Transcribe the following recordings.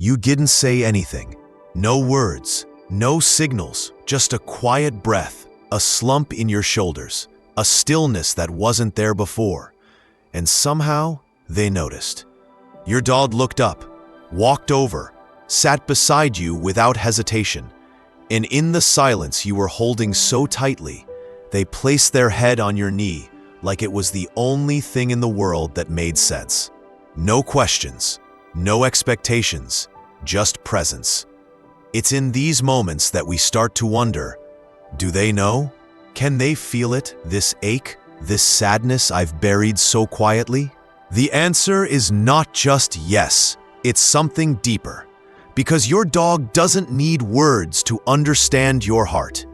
You didn't say anything. No words, no signals, just a quiet breath, a slump in your shoulders, a stillness that wasn't there before. And somehow, they noticed. Your dog looked up, walked over, sat beside you without hesitation. And in the silence you were holding so tightly, they placed their head on your knee like it was the only thing in the world that made sense. No questions, no expectations, just presence. It's in these moments that we start to wonder, do they know? Can they feel it, this ache, this sadness I've buried so quietly? The answer is not just yes, it's something deeper. Because your dog doesn't need words to understand your heart.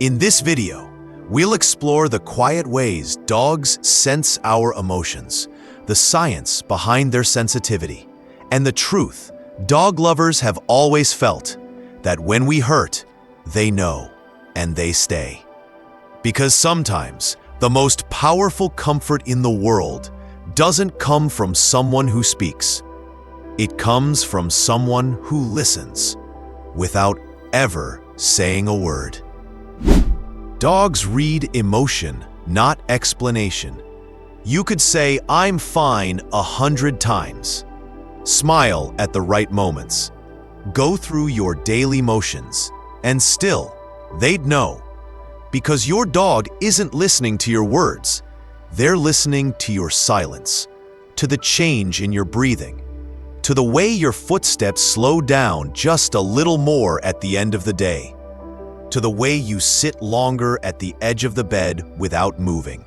In this video, we'll explore the quiet ways dogs sense our emotions, the science behind their sensitivity, and the truth dog lovers have always felt, that when we hurt, they know, and they stay. Because sometimes, the most powerful comfort in the world doesn't come from someone who speaks. It comes from someone who listens, without ever saying a word. Dogs read emotion, not explanation. You could say, "I'm fine" 100 times. Smile at the right moments. Go through your daily motions, and still, they'd know. Because your dog isn't listening to your words. They're listening to your silence, to the change in your breathing, to the way your footsteps slow down just a little more at the end of the day, to the way you sit longer at the edge of the bed without moving.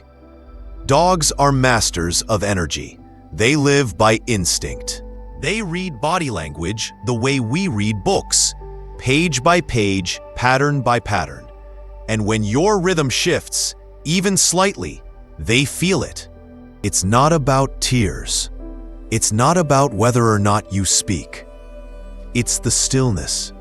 Dogs are masters of energy. They live by instinct. They read body language the way we read books, page by page, pattern by pattern. And when your rhythm shifts, even slightly, they feel it. It's not about tears. It's not about whether or not you speak. It's the stillness,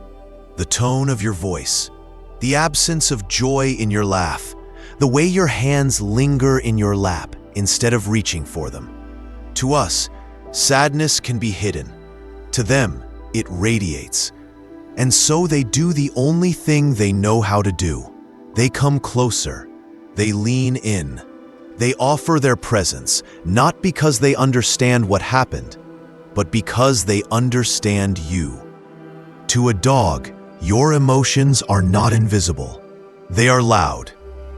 the tone of your voice, the absence of joy in your laugh, the way your hands linger in your lap instead of reaching for them. To us, sadness can be hidden. To them, it radiates. And so they do the only thing they know how to do. They come closer. They lean in. They offer their presence, not because they understand what happened, but because they understand you. To a dog, your emotions are not invisible. They are loud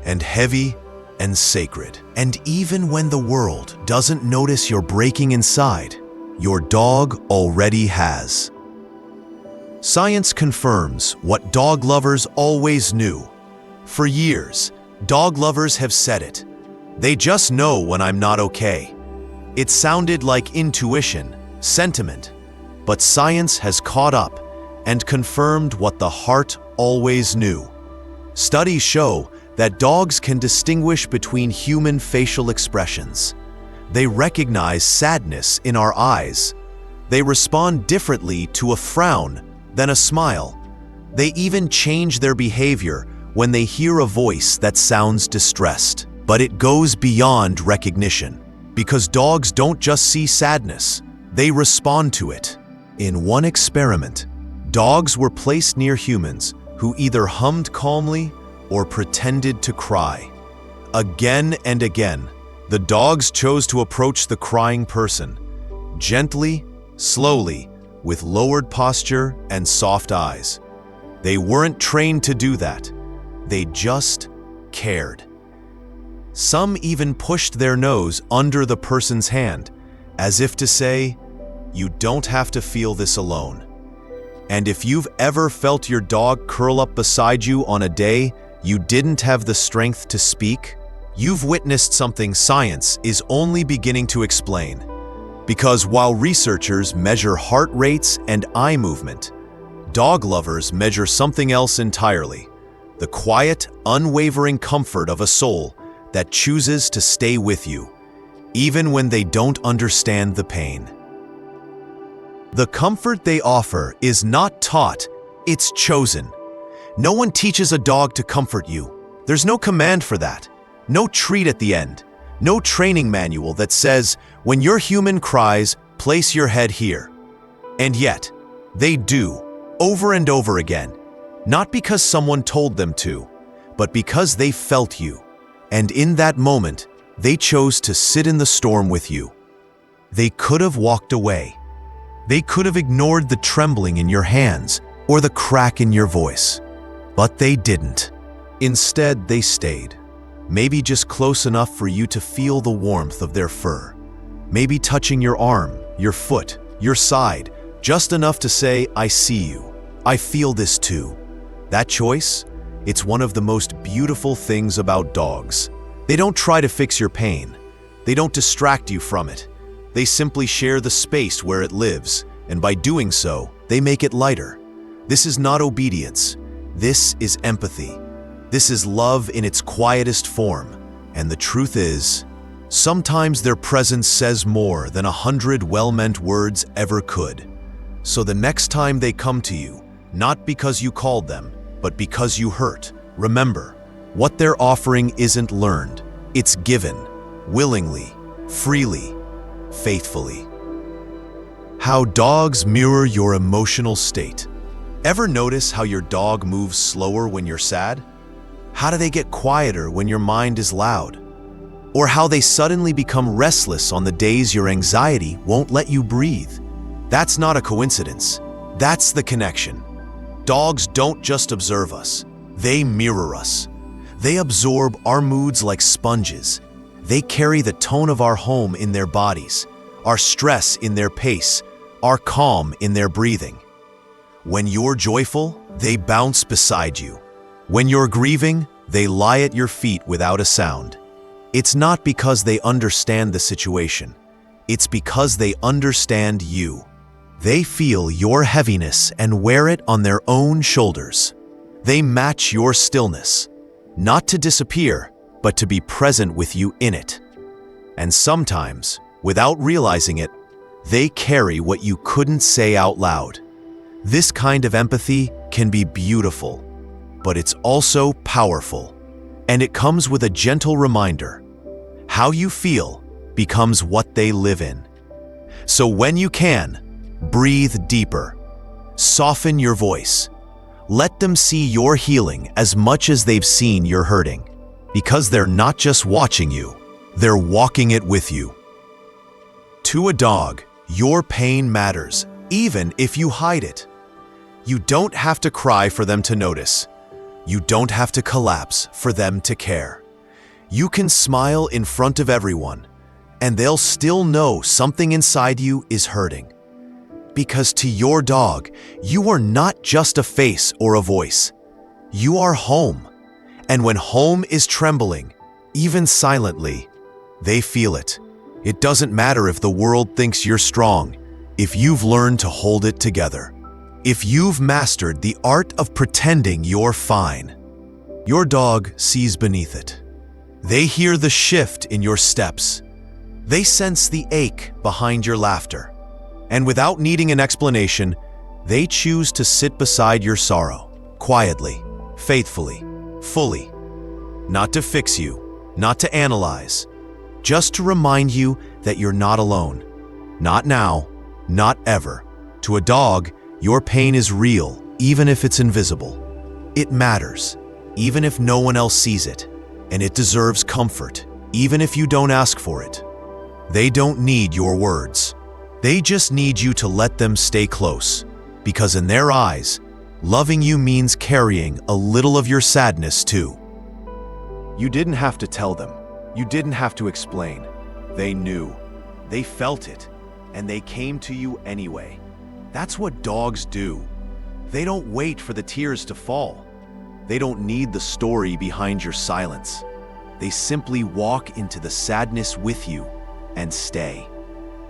and heavy and sacred. And even when the world doesn't notice you're breaking inside, your dog already has. Science confirms what dog lovers always knew. For years, dog lovers have said it. They just know when I'm not okay. It sounded like intuition, sentiment, but science has caught up and confirmed what the heart always knew. Studies show that dogs can distinguish between human facial expressions. They recognize sadness in our eyes. They respond differently to a frown than a smile. They even change their behavior when they hear a voice that sounds distressed. But it goes beyond recognition, because dogs don't just see sadness, they respond to it. In one experiment, dogs were placed near humans who either hummed calmly or pretended to cry. Again and again, the dogs chose to approach the crying person, gently, slowly, with lowered posture and soft eyes. They weren't trained to do that. They just cared. Some even pushed their nose under the person's hand, as if to say, "You don't have to feel this alone." And if you've ever felt your dog curl up beside you on a day you didn't have the strength to speak, you've witnessed something science is only beginning to explain. Because while researchers measure heart rates and eye movement, dog lovers measure something else entirely: the quiet, unwavering comfort of a soul that chooses to stay with you, even when they don't understand the pain. The comfort they offer is not taught, it's chosen. No one teaches a dog to comfort you. There's no command for that, no treat at the end, no training manual that says, when your human cries, place your head here. And yet, They do, over and over again, not because someone told them to, but because they felt you. And in that moment, they chose to sit in the storm with you. They could have walked away. They could have ignored the trembling in your hands or the crack in your voice. But they didn't. Instead, they stayed. Maybe just close enough for you to feel the warmth of their fur. Maybe touching your arm, your foot, your side, just enough to say, "I see you. I feel this too." That choice, it's one of the most beautiful things about dogs. They don't try to fix your pain. They don't distract you from it. They simply share the space where it lives, and by doing so, they make it lighter. This is not obedience. This is empathy. This is love in its quietest form. And the truth is, sometimes their presence says more than 100 well-meant words ever could. So the next time they come to you, not because you called them, but because you hurt, remember, what they're offering isn't learned. It's given, willingly, freely, faithfully. How dogs mirror your emotional state. Ever notice how your dog moves slower when you're sad? How do they get quieter when your mind is loud? Or how they suddenly become restless on the days your anxiety won't let you breathe? That's not a coincidence. That's the connection. Dogs don't just observe us. They mirror us. They absorb our moods like sponges. They carry the tone of our home in their bodies, our stress in their pace, our calm in their breathing. When you're joyful, they bounce beside you. When you're grieving, they lie at your feet without a sound. It's not because they understand the situation. It's because they understand you. They feel your heaviness and wear it on their own shoulders. They match your stillness, not to disappear, but to be present with you in it. And sometimes, without realizing it, they carry what you couldn't say out loud. This kind of empathy can be beautiful, but it's also powerful. And it comes with a gentle reminder. How you feel becomes what they live in. So when you can, breathe deeper. Soften your voice. Let them see your healing as much as they've seen your hurting. Because they're not just watching you, they're walking it with you. To a dog, your pain matters, even if you hide it. You don't have to cry for them to notice. You don't have to collapse for them to care. You can smile in front of everyone, and they'll still know something inside you is hurting. Because to your dog, you are not just a face or a voice. You are home. And when home is trembling, even silently, they feel it. It doesn't matter if the world thinks you're strong, if you've learned to hold it together. If you've mastered the art of pretending you're fine, your dog sees beneath it. They hear the shift in your steps. They sense the ache behind your laughter. And without needing an explanation, they choose to sit beside your sorrow, quietly, faithfully, fully. Not to fix you, not to analyze, just to remind you that you're not alone. Not now, not ever. To a dog, your pain is real, even if it's invisible. It matters, even if no one else sees it. And it deserves comfort, even if you don't ask for it. They don't need your words. They just need you to let them stay close, because in their eyes, loving you means carrying a little of your sadness too. You didn't have to tell them. You didn't have to explain. They knew. They felt it, and they came to you anyway. That's what dogs do. They don't wait for the tears to fall. They don't need the story behind your silence. They simply walk into the sadness with you and stay.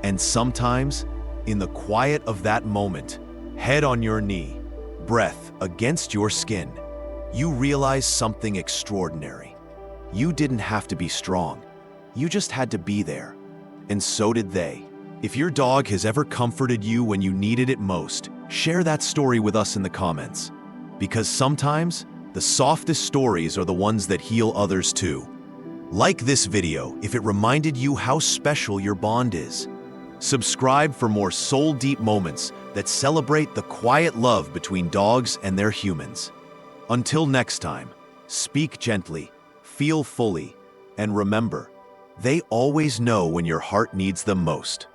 And sometimes, in the quiet of that moment, head on your knee, breath against your skin, you realize something extraordinary. You didn't have to be strong. You just had to be there. And so did they. If your dog has ever comforted you when you needed it most, share that story with us in the comments. Because sometimes, the softest stories are the ones that heal others too. Like this video if it reminded you how special your bond is. Subscribe for more soul-deep moments that celebrate the quiet love between dogs and their humans. Until next time, speak gently, feel fully, and remember, they always know when your heart needs them most.